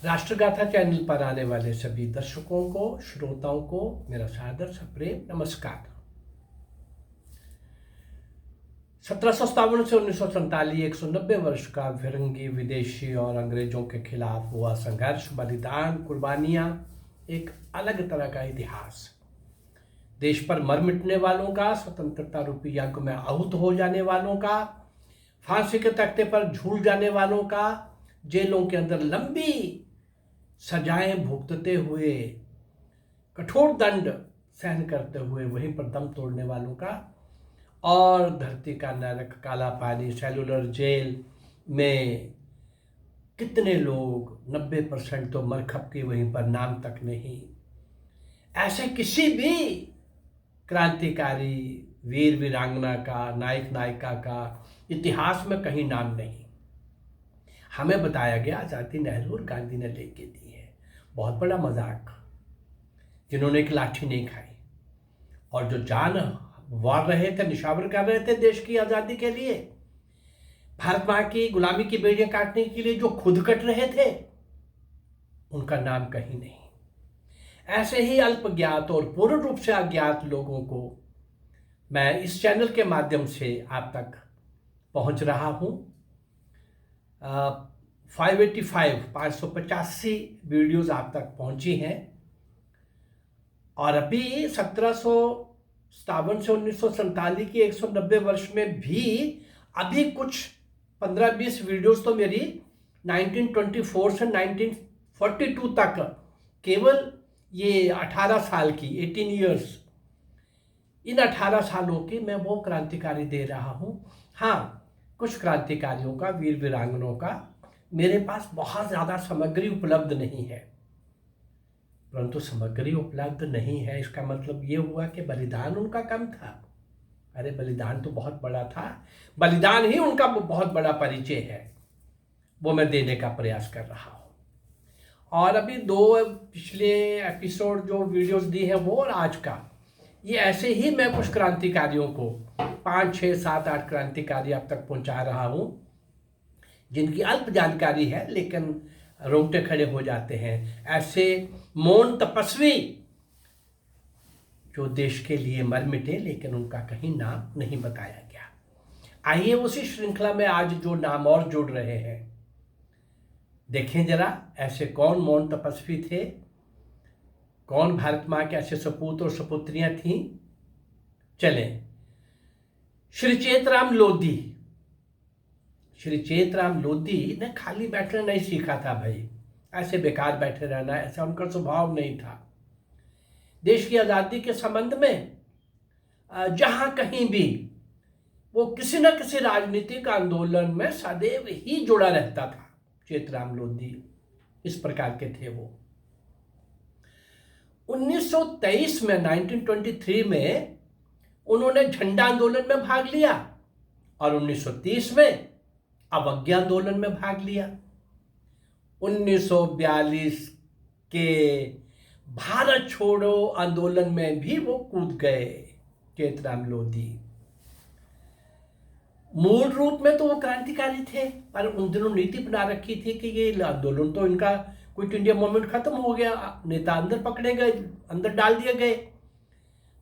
राष्ट्रगाथा channel पर आने वाले सभी दर्शकों को, श्रोताओं को मेरा सादर सप्रेम नमस्कार। 1757 से 1947 190 वर्ष का फिरंगी, विदेशी और अंग्रेजों के खिलाफ हुआ संघर्ष, बलिदान, कुर्बानियां, एक अलग तरह का इतिहास। देश पर मर मिटने वालों का, स्वतंत्रता रूपी यज्ञ में आहूत हो जाने वालों का, फांसी के तख्ते पर झूल जाने वालों का, जेलों के अंदर लंबी सजाएं भुगतते हुए, कठोर दंड सहन करते हुए वहीं पर दम तोड़ने वालों का, और धरती का नरक, काला पानी, सेलुलर जेल में कितने लोग, 90% तो मर खप के वहीं पर, नाम तक नहीं। ऐसे किसी भी क्रांतिकारी वीर वीरांगना का, नायक नायिका का इतिहास में कहीं नाम नहीं। हमें बताया गया आज़ादी नेहरू और गांधी ने लेके दी है। बहुत बड़ा मजाक। जिन्होंने एक लाठी नहीं खाई और जो जान वार रहे थे, निशावर कर रहे थे देश की आज़ादी के लिए, भारत माँ की गुलामी की बेड़ियां काटने के लिए जो खुद कट रहे थे, उनका नाम कहीं नहीं। ऐसे ही अल्पज्ञात और पूर्ण रूप से अज्ञात लोगों को मैं इस चैनल के माध्यम से आप तक पहुंच रहा हूं। 585 वीडियोस आप तक पहुंची हैं और अभी 1757 से 1947 की 190 वर्ष में भी अभी कुछ 15-20 वीडियोस तो मेरी 1924 से 1942 तक, केवल ये 18 साल की, 18 ईयर्स, इन 18 सालों की मैं वो क्रांतिकारी दे रहा हूं। हाँ, कुछ क्रांतिकारियों का, वीर वीरांगनों का मेरे पास बहुत ज़्यादा सामग्री उपलब्ध नहीं है। परंतु सामग्री उपलब्ध नहीं है इसका मतलब ये हुआ कि बलिदान उनका कम था। अरे बलिदान तो बहुत बड़ा था। बलिदान ही उनका बहुत बड़ा परिचय है, वो मैं देने का प्रयास कर रहा हूँ। और अभी 2 पिछले एपिसोड जो वीडियोस दी हैं वो, और आज का, ये ऐसे ही मैं कुछ क्रांतिकारियों को, 5, 6, 7, 8 क्रांतिकारी अब तक पहुंचा रहा हूं, जिनकी अल्प जानकारी है लेकिन रोंगटे खड़े हो जाते हैं। ऐसे मौन तपस्वी जो देश के लिए मर मिटे लेकिन उनका कहीं नाम नहीं बताया गया। आइए उसी श्रृंखला में आज जो नाम और जुड़ रहे हैं, देखें जरा ऐसे कौन मौन तपस्वी थे, कौन भारत माँ के ऐसे सपूत और सपुत्रियां थीं। चलें। श्री चेतराम लोधी। श्री चेतराम लोधी ने खाली बैठना नहीं सीखा था भाई, ऐसे बेकार बैठे रहना ऐसा उनका स्वभाव नहीं था। देश की आज़ादी के संबंध में जहां कहीं भी वो किसी न किसी राजनीतिक आंदोलन में सदैव ही जुड़ा रहता था। चेतराम लोधी इस प्रकार के थे वो। 1923 में, 1923 में उन्होंने झंडा आंदोलन में भाग लिया और 1930 में अवज्ञा आंदोलन में भाग लिया। 1942 के भारत छोड़ो आंदोलन में भी वो कूद गए चेतराम लोधी। मूल रूप में तो वो क्रांतिकारी थे, पर उन दिनों नीति बना रखी थी कि ये आंदोलन तो इनका, क्विट इंडिया मूवमेंट खत्म हो गया, नेता अंदर पकड़े गए, अंदर डाल दिए गए।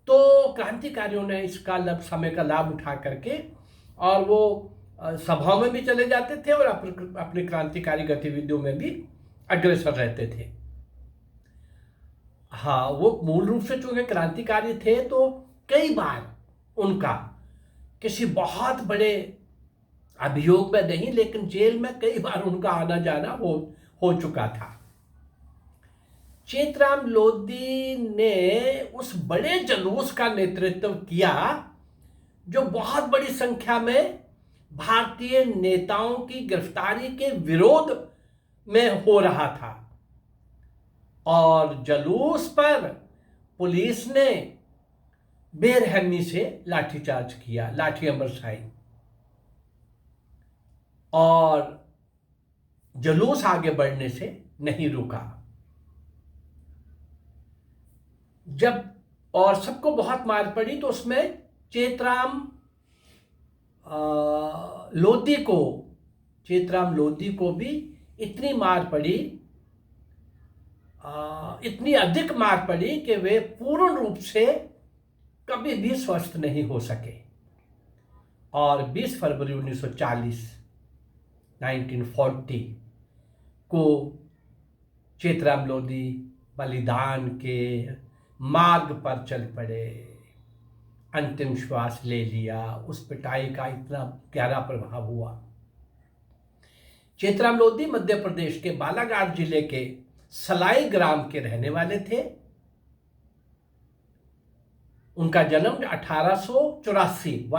तो क्रांतिकारियों ने इसका समय का लाभ उठा करके, और वो सभाओं में भी चले जाते थे और अपनी क्रांतिकारी गतिविधियों में भी अग्रसर रहते थे। हाँ, वो मूल रूप से चूंकि क्रांतिकारी थे तो कई बार उनका किसी बहुत बड़े अभियोग में नहीं लेकिन जेल में कई बार उनका आना जाना हो चुका था। चेतराम लोधी ने उस बड़े जुलूस का नेतृत्व किया जो बहुत बड़ी संख्या में भारतीय नेताओं की गिरफ्तारी के विरोध में हो रहा था, और जुलूस पर पुलिस ने बेरहमी से लाठीचार्ज किया, लाठियां बरसाई, और जुलूस आगे बढ़ने से नहीं रुका। जब और सबको बहुत मार पड़ी तो उसमें चेतराम लोधी को भी इतनी मार पड़ी इतनी अधिक मार पड़ी कि वे पूर्ण रूप से कभी भी स्वस्थ नहीं हो सके। और 20 फरवरी 1940 1940 को चेतराम लोधी बलिदान के मार्ग पर चल पड़े, अंतिम श्वास ले लिया। उस पिटाई का इतना गहरा प्रभाव हुआ। चेतराम लोधी मध्य प्रदेश के बालाघाट जिले के सलाई ग्राम के रहने वाले थे। उनका जन्म 1884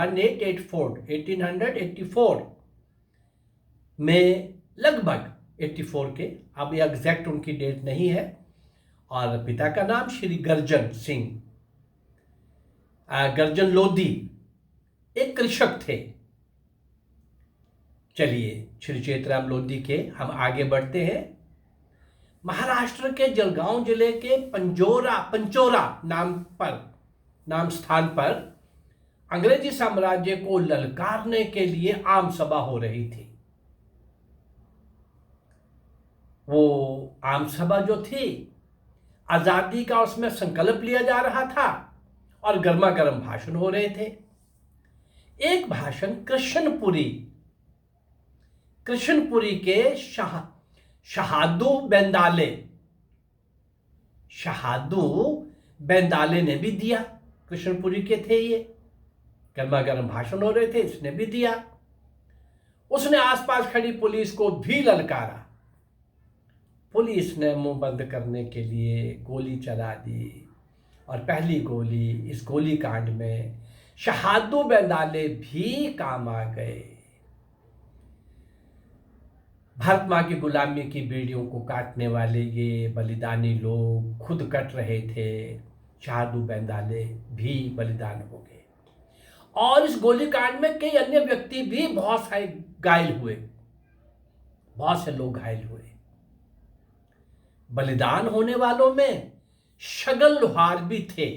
1884 में, लगभग 84 के, अब ये एग्जैक्ट उनकी डेट नहीं है। और पिता का नाम श्री गर्जन सिंह, गर्जन लोधी एक कृषक थे। चलिए श्री चेतराम लोधी के हम आगे बढ़ते हैं। महाराष्ट्र के जलगांव जिले के पंचोरा नाम स्थान पर अंग्रेजी साम्राज्य को ललकारने के लिए आम सभा हो रही थी। वो आम सभा जो थी, आजादी का उसमें संकल्प लिया जा रहा था और गर्मा गर्म भाषण हो रहे थे। एक भाषण कृष्णपुरी के शहादू बेंदाले ने भी दिया। कृष्णपुरी के थे ये, गर्मा गर्म भाषण हो रहे थे, इसने भी दिया। उसने आसपास खड़ी पुलिस को भी ललकारा। पुलिस ने मुंह बंद करने के लिए गोली चला दी और पहली गोली, इस गोली कांड में शहादू बेंदाले भी काम आ गए। भारत मां की गुलामी की बेड़ियों को काटने वाले ये बलिदानी लोग खुद कट रहे थे। शहादू बेंदाले भी बलिदान हो गए और इस गोलीकांड में कई अन्य व्यक्ति भी बहुत से घायल हुए। बलिदान होने वालों में शगन लोहार भी थे।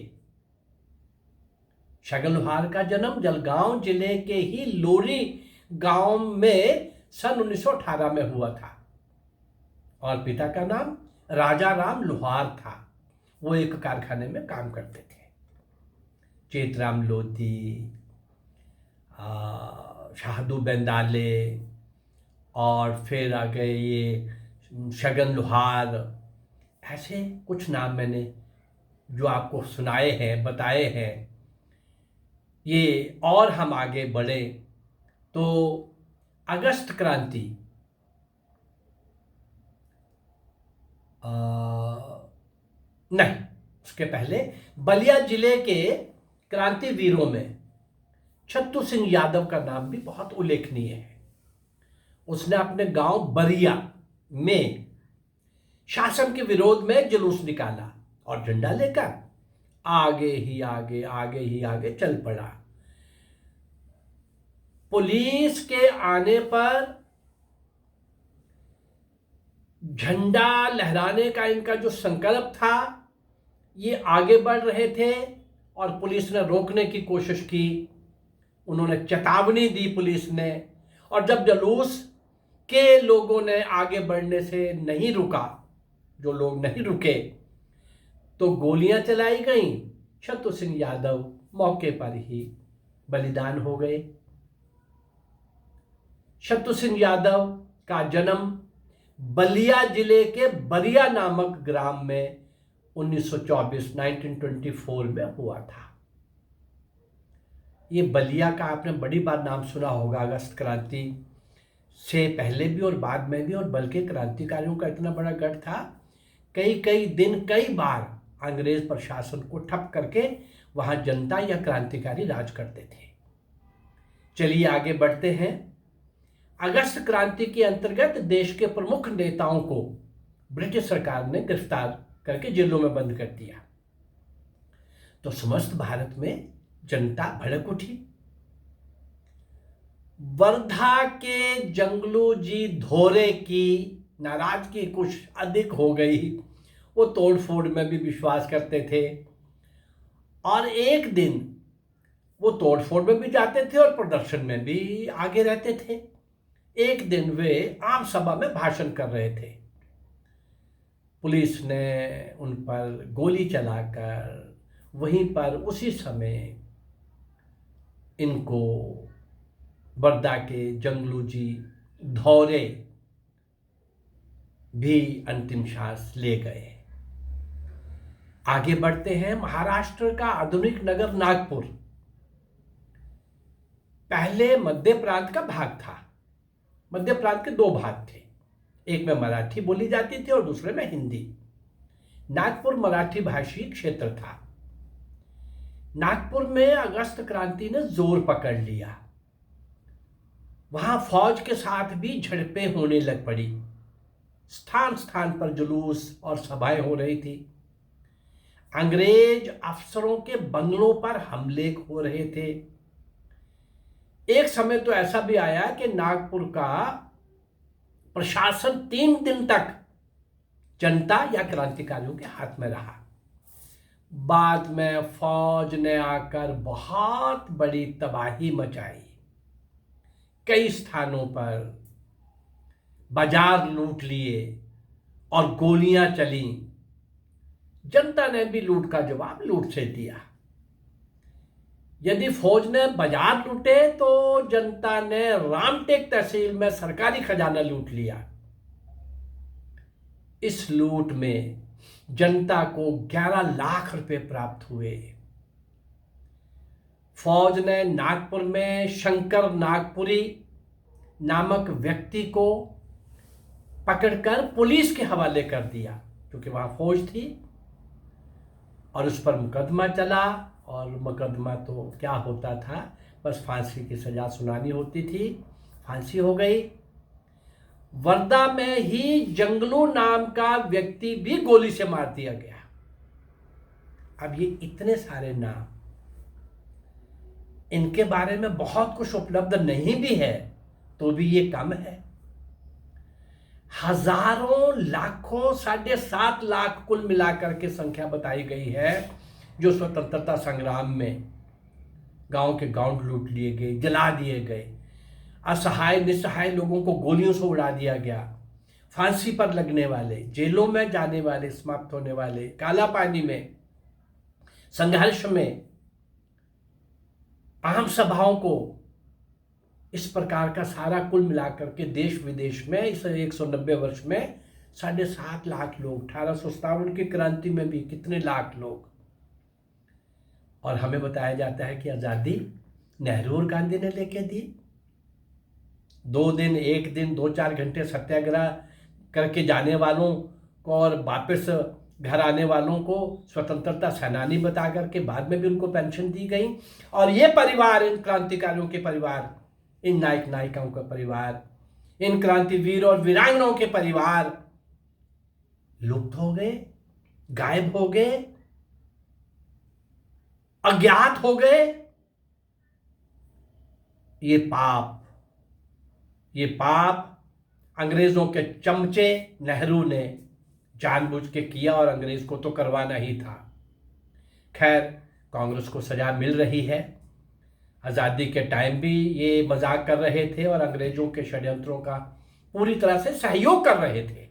शगन लोहार का जन्म जलगांव जिले के ही लोरी गांव में सन 1918 में हुआ था और पिता का नाम राजा राम लोहार था। वो एक कारखाने में काम करते थे। चेतराम लोधी, शहादू बेंदाले और फिर आ गए ये शगन लोहार, ऐसे कुछ नाम मैंने जो आपको सुनाए हैं, बताए हैं। ये और हम आगे बढ़े तो अगस्त क्रांति, नहीं, उसके पहले बलिया जिले के क्रांतिवीरों में छत्तू सिंह यादव का नाम भी बहुत उल्लेखनीय है। उसने अपने गांव बरिया में शासन के विरोध में जुलूस निकाला और झंडा लेकर आगे ही आगे चल पड़ा। पुलिस के आने पर झंडा लहराने का इनका जो संकल्प था, ये आगे बढ़ रहे थे और पुलिस ने रोकने की कोशिश की। उन्होंने चेतावनी दी पुलिस ने, और जब जुलूस के लोगों ने आगे बढ़ने से नहीं रुका, जो लोग नहीं रुके, तो गोलियां चलाई गईं। छत्तू सिंह यादव मौके पर ही बलिदान हो गए। छत्तू सिंह यादव का जन्म बलिया जिले के बरिया नामक ग्राम में 1924 में हुआ था। ये बलिया का आपने बड़ी बार नाम सुना होगा। अगस्त क्रांति से पहले भी और बाद में भी, और बल्कि क्रांतिकारियों का इतना बड़ा गढ़ था, कई दिन कई बार अंग्रेज प्रशासन को ठप करके वहां जनता या क्रांतिकारी राज करते थे। चलिए आगे बढ़ते हैं। अगस्त क्रांति के अंतर्गत देश के प्रमुख नेताओं को ब्रिटिश सरकार ने गिरफ्तार करके जेलों में बंद कर दिया। तो समस्त भारत में जनता भड़क उठी। वर्धा के जंगलू जी धोरे की नाराजगी कुछ अधिक हो गई। वो तोड़फोड़ में भी विश्वास करते थे और एक दिन वो तोड़फोड़ में भी जाते थे और प्रदर्शन में भी आगे रहते थे। एक दिन वे आम सभा में भाषण कर रहे थे। पुलिस ने उन पर गोली चलाकर वहीं पर उसी समय इनको वर्धा के जंगलू जी धौरे भी अंतिम सांस ले गए। आगे बढ़ते हैं। महाराष्ट्र का आधुनिक नगर नागपुर पहले मध्य प्रांत का भाग था। मध्य प्रांत के दो भाग थे, एक में मराठी बोली जाती थी और दूसरे में हिंदी। नागपुर मराठी भाषी क्षेत्र था। नागपुर में अगस्त क्रांति ने जोर पकड़ लिया। वहां फौज के साथ भी झड़पें होने लग पड़ी। स्थान स्थान पर जुलूस और सभाएं हो रही थी। अंग्रेज अफसरों के बंगलों पर हमले हो रहे थे। एक समय तो ऐसा भी आया कि नागपुर का प्रशासन 3 दिन तक जनता या क्रांतिकारियों के हाथ में रहा। बाद में फौज ने आकर बहुत बड़ी तबाही मचाई। कई स्थानों पर बाजार लूट लिए और गोलियां चली। जनता ने भी लूट का जवाब लूट से दिया। यदि फौज ने बाजार लूटे तो जनता ने रामटेक तहसील में सरकारी खजाना लूट लिया। इस लूट में जनता को 11 लाख रुपए प्राप्त हुए। फौज ने नागपुर में शंकर नागपुरी नामक व्यक्ति को पकड़कर पुलिस के हवाले कर दिया, क्योंकि वहां फौज थी और उस पर मुकदमा चला। और मुकदमा तो क्या होता था, बस फांसी की सजा सुनानी होती थी। फांसी हो गई। वर्धा में ही जंगलू नाम का व्यक्ति भी गोली से मार दिया गया। अब ये इतने सारे नाम, इनके बारे में बहुत कुछ उपलब्ध नहीं भी है, तो भी ये कम है। हजारों लाखों 7.5 लाख कुल मिलाकर के संख्या बताई गई है जो स्वतंत्रता संग्राम में गांव के गांव लूट लिए गए, जला दिए गए। असहाय निसहाय लोगों को गोलियों से उड़ा दिया गया। फांसी पर लगने वाले, जेलों में जाने वाले, समाप्त होने वाले, काला पानी में, संघर्ष में, आम सभाओं को, इस प्रकार का सारा कुल मिलाकर के देश विदेश में इस 190 वर्ष में 7.5 लाख लोग, 1857 की क्रांति में भी कितने लाख लोग। और हमें बताया जाता है कि आज़ादी नेहरू और गांधी ने लेके दी। 2 दिन, 1 दिन, 2-4 घंटे सत्याग्रह करके जाने वालों को और वापस घर आने वालों को स्वतंत्रता सेनानी बता करके बाद में भी उनको पेंशन दी गई। और ये परिवार, इन क्रांतिकारियों के परिवार, इन नायक नायिकाओं का परिवार, इन क्रांतिवीर और वीरांगनाओं के परिवार लुप्त हो गए, गायब हो गए, अज्ञात हो गए। ये पाप अंग्रेजों के चमचे नेहरू ने जानबूझ के किया और अंग्रेज को तो करवाना ही था। खैर, कांग्रेस को सजा मिल रही है। आज़ादी के टाइम भी ये मजाक कर रहे थे और अंग्रेजों के षड्यंत्रों का पूरी तरह से सहयोग कर रहे थे।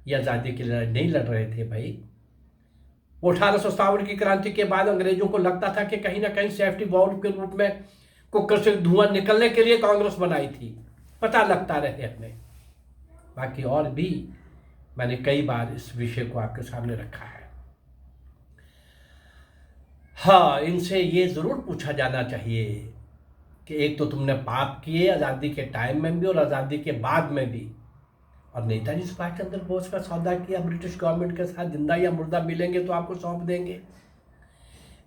ये आज़ादी की लड़ाई नहीं लड़ रहे थे भाई। 1857 की क्रांति के बाद अंग्रेजों को लगता था कि कहीं ना कहीं सेफ्टी वॉल्व के रूप में कुकर से धुआं निकलने के लिए कांग्रेस बनाई थी। पता लगता रहे हमें। बाकी और भी मैंने कई बार इस विषय को आपके सामने रखा है। हाँ, इनसे ये जरूर पूछा जाना चाहिए कि एक तो तुमने पाप किए आज़ादी के टाइम में भी और आज़ादी के बाद में भी, और नेताजी सुभाष चंद्र बोस का सौदा किया ब्रिटिश गवर्नमेंट के साथ, जिंदा या मुर्दा मिलेंगे तो आपको सौंप देंगे।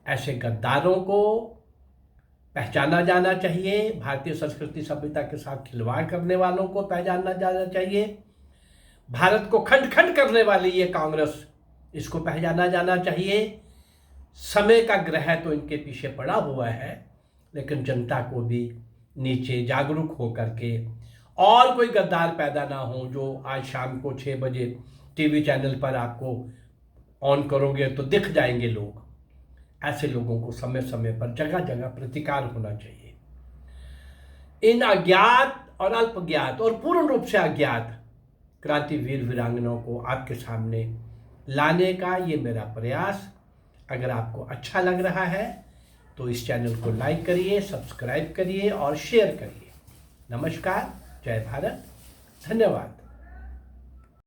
ऐसे गद्दारों को पहचाना जाना चाहिए। भारतीय संस्कृति सभ्यता के साथ खिलवाड़ करने वालों को पहचाना जाना चाहिए। भारत को खंड खंड करने वाली ये कांग्रेस, इसको पहचाना जाना चाहिए। समय का ग्रह तो इनके पीछे पड़ा हुआ है, लेकिन जनता को भी नीचे जागरूक होकर के और कोई गद्दार पैदा ना हो जो आज शाम को 6 बजे टीवी चैनल पर आपको ऑन करोगे तो दिख जाएंगे लोग। ऐसे लोगों को समय समय पर जगह जगह प्रतिकार होना चाहिए। इन अज्ञात और अल्पज्ञात और पूर्ण रूप से अज्ञात क्रांतिवीर वीरांगनाओं को आपके सामने लाने का ये मेरा प्रयास। अगर आपको अच्छा लग रहा है तो इस चैनल को लाइक करिए, सब्सक्राइब करिए और शेयर करिए। नमस्कार, जय भारत, धन्यवाद।